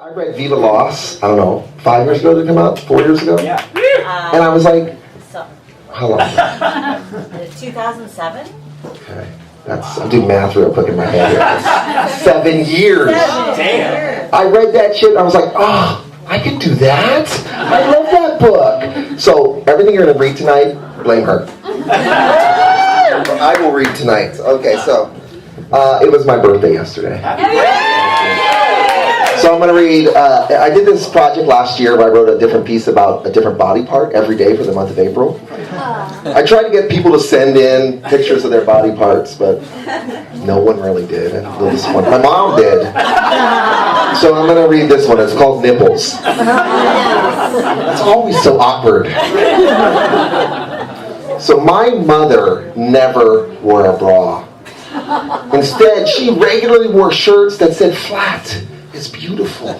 I read Viva Loss, I don't know, 5 years ago did it come out? 4 years ago? Yeah. And I was like, So, how long? 2007? Okay. I'm doing math real quick in my head here. 7 years. Damn. I read that shit and I was like, oh, I can do that? I love that book. So everything you're going to read tonight, blame her. I will read tonight. Okay, so it was my birthday yesterday. So I'm going to read, I did this project last year where I wrote a different piece about a different body part every day for the month of April. I tried to get people to send in pictures of their body parts, but no one really did. I'm a little disappointed. My mom did. So I'm going to read this one. It's called Nipples. That's always so awkward. So my mother never wore a bra. Instead, she regularly wore shirts that said flat is beautiful,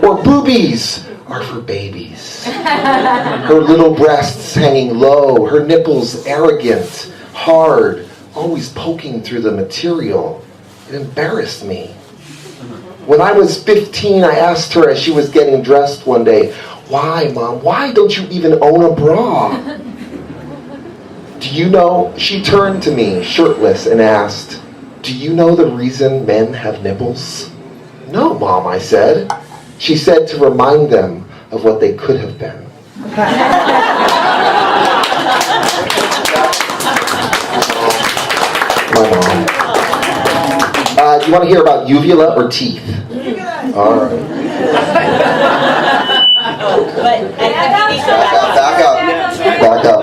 or boobies are for babies. Her little breasts hanging low, her nipples arrogant, hard, always poking through the material. It embarrassed me. When I was 15, I asked her as she was getting dressed one day, "Why, Mom, why don't you even own a bra?" Do you know, she turned to me, shirtless, and asked, "Do you know the reason men have nipples?" "No, Mom," I said. She said to remind them of what they could have been. My mom. Do you want to hear about uvula or teeth? All right. Back up.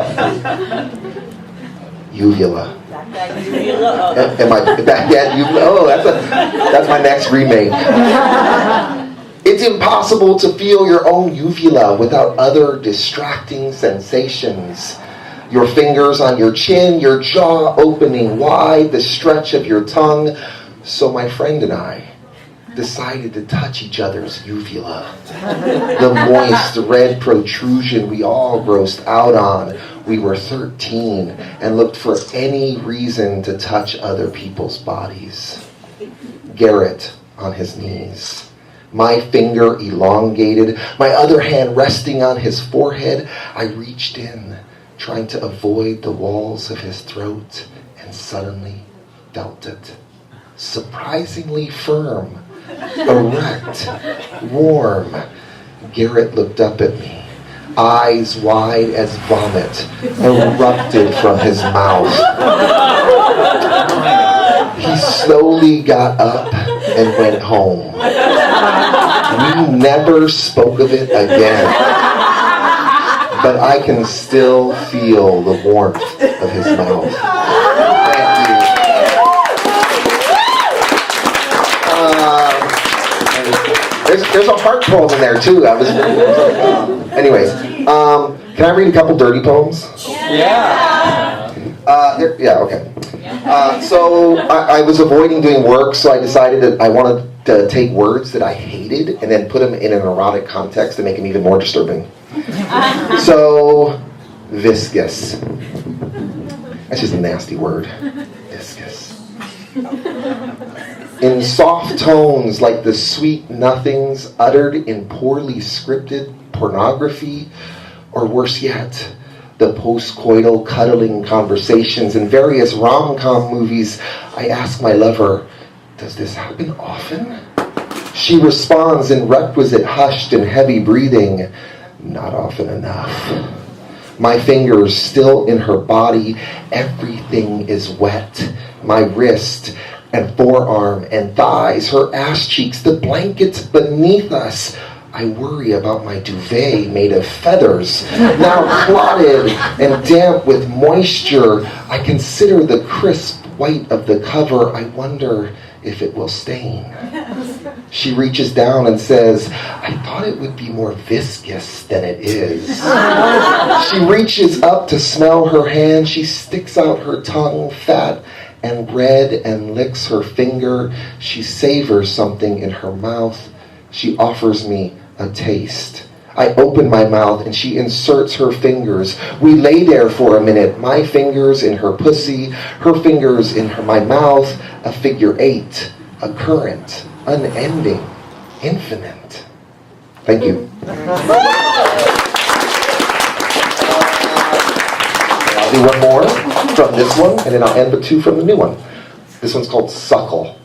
Uvula. Am I back at uvula? Oh, that's my next remake. It's impossible to feel your own uvula without other distracting sensations. Your fingers on your chin, your jaw opening wide, the stretch of your tongue. So my friend and I decided to touch each other's uvula. The moist red protrusion we all grossed out on. We were 13 and looked for any reason to touch other people's bodies. Garrett on his knees. My finger elongated, my other hand resting on his forehead. I reached in, trying to avoid the walls of his throat, and suddenly felt it. Surprisingly firm, erect, warm. Garrett looked up at me. Eyes wide as vomit erupted from his mouth. He slowly got up and went home. We never spoke of it again. But I can still feel the warmth of his mouth. Thank you. There's a heart poem in there too. Anyways, can I read a couple dirty poems? Yeah. Okay. So I was avoiding doing work, so I decided that I wanted to take words that I hated and then put them in an erotic context to make them even more disturbing. So, viscous. That's just a nasty word. Viscous. In soft tones like the sweet nothings uttered in poorly scripted pornography, or worse yet, the post-coital cuddling conversations in various rom-com movies, I ask my lover, "Does this happen often?" She responds in requisite hushed and heavy breathing, "Not often enough." My fingers still in her body, everything is wet. My wrist and forearm and thighs, her ass cheeks, the blankets beneath us. I worry about my duvet made of feathers, now clotted and damp with moisture. I consider the crisp white of the cover. I wonder if it will stain. She reaches down and says, "I thought it would be more viscous than it is." She reaches up to smell her hand. She sticks out her tongue, fat and red, and licks her finger. She savors something in her mouth. She offers me a taste. I open my mouth and she inserts her fingers. We lay there for a minute, my fingers in her pussy, her fingers in my mouth, a figure eight, a current, unending. infinite. Thank you. I'll do one more from this one, and then I'll end with two from the new one. This one's called Suckle.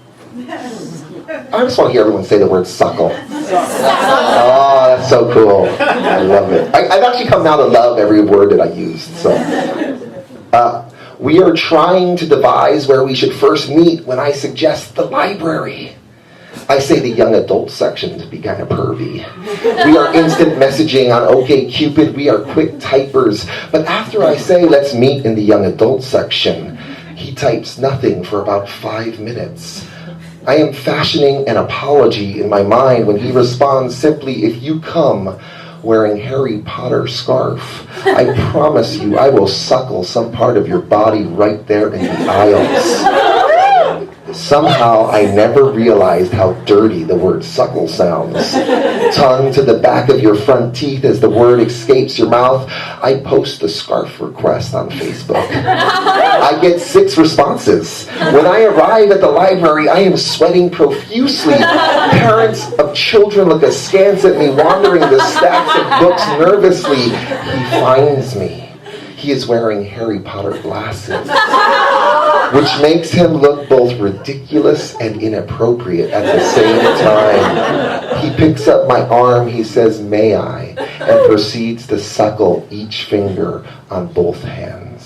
I just want to hear everyone say the word suckle. Oh, that's so cool. I love it. I've actually come now to love every word that I used. So, we are trying to devise where we should first meet when I suggest the library. I say the young adult section to be kind of pervy. We are instant messaging on OkCupid. We are quick typers. But after I say, let's meet in the young adult section, he types nothing for about 5 minutes. I am fashioning an apology in my mind when he responds simply, if you come wearing Harry Potter scarf, I promise you I will suckle some part of your body right there in the aisles. Somehow I never realized how dirty the word suckle sounds. Tongue to the back of your front teeth as the word escapes your mouth. I post the scarf request on Facebook. I get 6 responses. When I arrive at the library, I am sweating profusely. Parents of children look askance at me, wandering the stacks of books nervously. He finds me. He is wearing Harry Potter glasses, which makes him look both ridiculous and inappropriate at the same time. He picks up my arm, he says, may I, and proceeds to suckle each finger on both hands.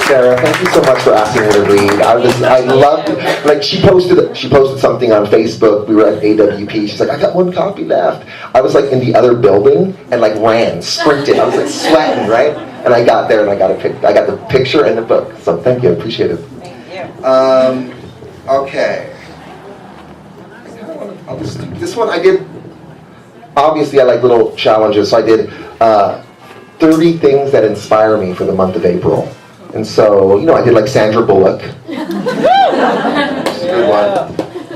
Sarah, thank you so much for asking me to read. I loved, like, she posted something on Facebook. We were at AWP. She's like, I got 1 copy left. I was like in the other building and like sprinted. I was like sweating, right? And I got there and I got the picture and the book. So thank you, I appreciate it. Thank you. Okay. I'll just do this one. I did. Obviously, I like little challenges, so I did 30 things that inspire me for the month of April. And so, I did like Sandra Bullock.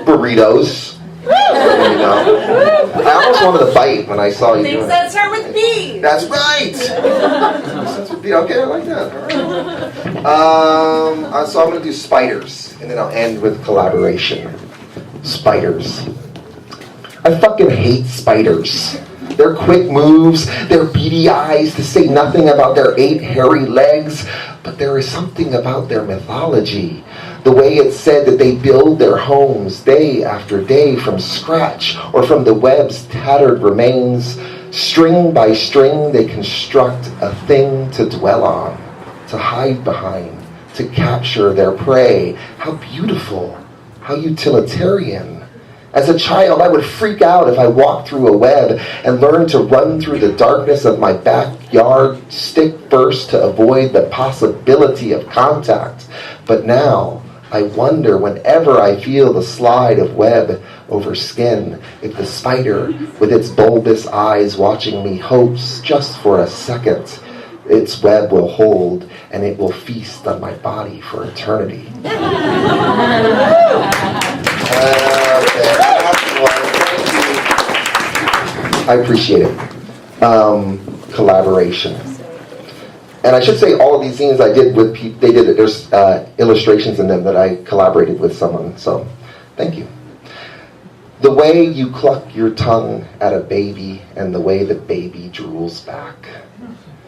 Burritos. I almost wanted to bite when I saw you doing it. Things that start with B. That's right. Starts with B. Okay, I like that. All right. So I'm going to do spiders, and then I'll end with collaboration. Spiders. I fucking hate spiders. Their quick moves, their beady eyes, to say nothing about their 8 hairy legs. But there is something about their mythology. The way it's said that they build their homes day after day from scratch or from the web's tattered remains. String by string, they construct a thing to dwell on, to hide behind, to capture their prey. How beautiful, how utilitarian. As a child, I would freak out if I walked through a web and learned to run through the darkness of my backyard, stick first to avoid the possibility of contact. But now, I wonder whenever I feel the slide of web over skin, if the spider, with its bulbous eyes watching me, hopes just for a second its web will hold and it will feast on my body for eternity. I appreciate it. Collaboration. And I should say all of these zines I did with people, there's illustrations in them that I collaborated with someone, so thank you. The way you cluck your tongue at a baby and the way the baby drools back.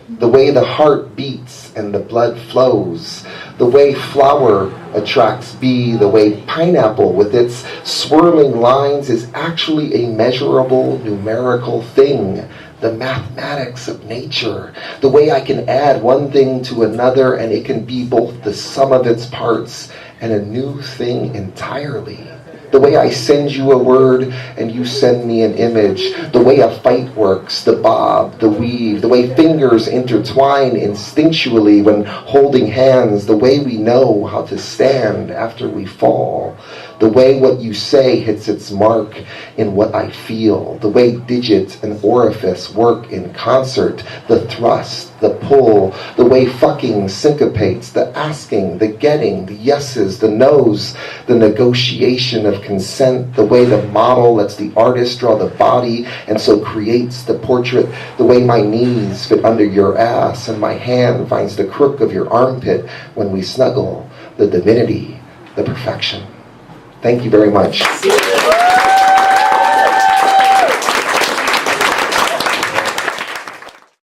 The way the heart beats and the blood flows. The way flower attracts bee. The way pineapple with its swirling lines is actually a measurable numerical thing. The mathematics of nature. The way I can add one thing to another and it can be both the sum of its parts and a new thing entirely. The way I send you a word and you send me an image. The way a fight works, the bob, the weave. The way fingers intertwine instinctually when holding hands. The way we know how to stand after we fall. The way what you say hits its mark in what I feel. The way digit and orifice work in concert. The thrust, the pull. The way fucking syncopates. The asking, the getting, the yeses, the nos. The negotiation of consent. The way the model lets the artist draw the body and so creates the portrait. The way my knees fit under your ass and my hand finds the crook of your armpit when we snuggle. The divinity the perfection. Thank you very much.